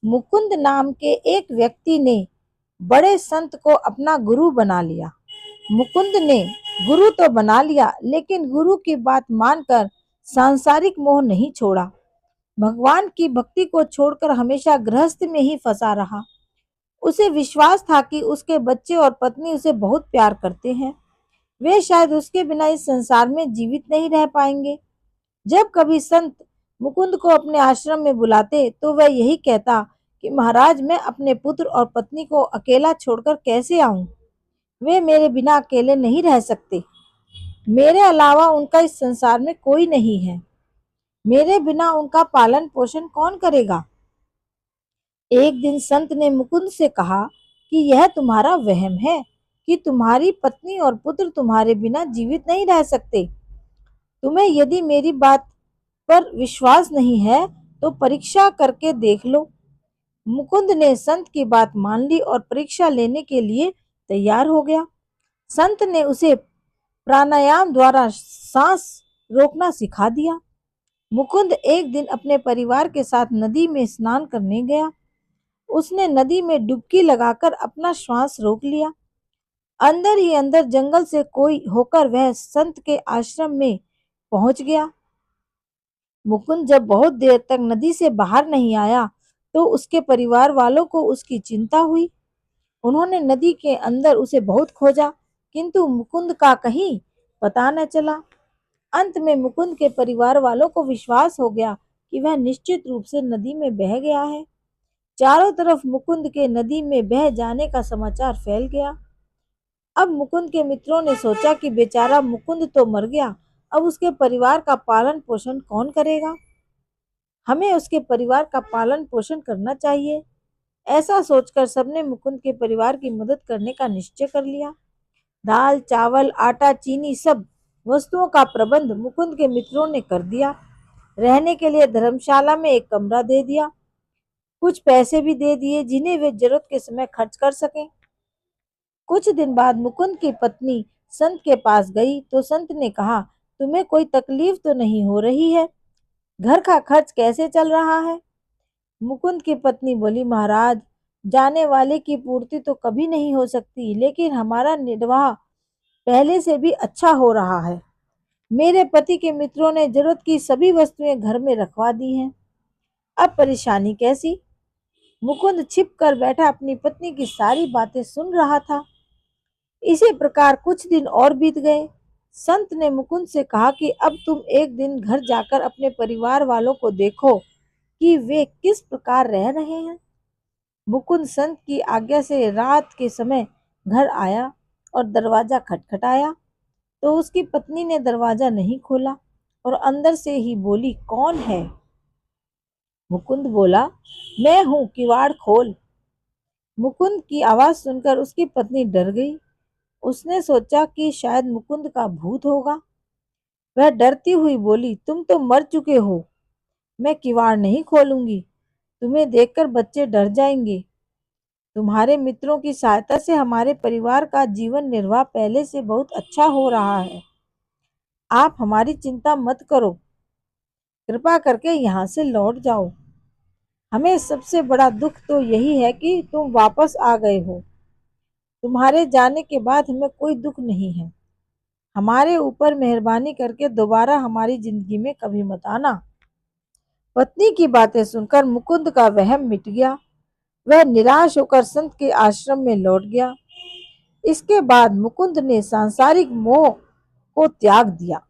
मुकुंद नाम के एक व्यक्ति ने बड़े संत को अपना गुरु बना लिया। मुकुंद ने गुरु तो बना लिया, लेकिन गुरु की बात मानकर सांसारिक मोह नहीं छोड़ा। भगवान की भक्ति को छोड़कर हमेशा गृहस्थ में ही फंसा रहा। उसे विश्वास था कि उसके बच्चे और पत्नी उसे बहुत प्यार करते हैं। वे शायद उसके बिना इस संसार में जीवित नहीं रह पाएंगे। जब कभी संत मुकुंद को अपने आश्रम में बुलाते तो वह यही कहता कि महाराज, मैं अपने पुत्र और पत्नी को अकेला छोड़कर कैसे आऊं? वे मेरे बिना अकेले नहीं रह सकते। मेरे अलावा उनका इस संसार में कोई नहीं है। मेरे बिना उनका पालन पोषण कौन करेगा? एक दिन संत ने मुकुंद से कहा कि यह तुम्हारा वहम है कि तुम्हारी पत्नी और पुत्र तुम्हारे बिना जीवित नहीं रह सकते। तुम्हें यदि मेरी बात पर विश्वास नहीं है तो परीक्षा करके देख लो। मुकुंद ने संत की बात मान ली और परीक्षा लेने के लिए तैयार हो गया। संत ने उसे प्राणायाम द्वारा सांस रोकना सिखा दिया। मुकुंद एक दिन अपने परिवार के साथ नदी में स्नान करने गया। उसने नदी में डुबकी लगाकर अपना श्वास रोक लिया। अंदर ही अंदर जंगल से कोई होकर वह संत के आश्रम में पहुंच गया। मुकुंद जब बहुत देर तक नदी से बाहर नहीं आया तो उसके परिवार वालों को उसकी चिंता हुई। उन्होंने नदी के अंदर उसे बहुत खोजा, किंतु मुकुंद का कहीं पता न चला। अंत में मुकुंद के परिवार वालों को विश्वास हो गया कि वह निश्चित रूप से नदी में बह गया है। चारों तरफ मुकुंद के नदी में बह जाने का समाचार फैल गया। अब मुकुंद के मित्रों ने सोचा कि बेचारा मुकुंद तो मर गया, अब उसके परिवार का पालन पोषण कौन करेगा? हमें उसके परिवार का पालन पोषण करना चाहिए। ऐसा सोचकर सबने मुकुंद के परिवार की मदद करने का निश्चय कर लिया। दाल, चावल, आटा, चीनी सब वस्तुओं का प्रबंध मुकुंद के मित्रों ने कर दिया। रहने के लिए धर्मशाला में एक कमरा दे दिया। कुछ पैसे भी दे दिए जिन्हें वे जरूरत के समय खर्च कर सकें। कुछ दिन बाद मुकुंद की पत्नी संत के पास गई तो संत ने कहा, तुम्हें कोई तकलीफ तो नहीं हो रही है? घर का खर्च कैसे चल रहा है? मुकुंद की पत्नी बोली, महाराज, जाने वाले की पूर्ति तो कभी नहीं हो सकती, लेकिन हमारा निर्वाह पहले से भी अच्छा हो रहा है। मेरे पति के मित्रों ने जरूरत की सभी वस्तुएं घर में रखवा दी हैं। अब परेशानी कैसी? मुकुंद छिप कर बैठा अपनी पत्नी की सारी बातें सुन रहा था। इसी प्रकार कुछ दिन और बीत गए। संत ने मुकुंद से कहा कि अब तुम एक दिन घर जाकर अपने परिवार वालों को देखो कि वे किस प्रकार रह रहे हैं। मुकुंद संत की आज्ञा से रात के समय घर आया और दरवाजा खटखटाया तो उसकी पत्नी ने दरवाजा नहीं खोला और अंदर से ही बोली, कौन है? मुकुंद बोला, मैं हूँ, किवाड़ खोल। मुकुंद की आवाज सुनकर उसकी पत्नी डर गई। उसने सोचा कि शायद मुकुंद का भूत होगा। वह डरती हुई बोली, तुम तो मर चुके हो, मैं किवाड़ नहीं खोलूंगी। तुम्हें देखकर बच्चे डर जाएंगे। तुम्हारे मित्रों की सहायता से हमारे परिवार का जीवन निर्वाह पहले से बहुत अच्छा हो रहा है। आप हमारी चिंता मत करो, कृपा करके यहाँ से लौट जाओ। हमें सबसे बड़ा दुख तो यही है कि तुम वापस आ गए हो। तुम्हारे जाने के बाद हमें कोई दुख नहीं है। हमारे ऊपर मेहरबानी करके दोबारा हमारी जिंदगी में कभी मत आना। पत्नी की बातें सुनकर मुकुंद का वहम मिट गया। वह निराश होकर संत के आश्रम में लौट गया। इसके बाद मुकुंद ने सांसारिक मोह को त्याग दिया।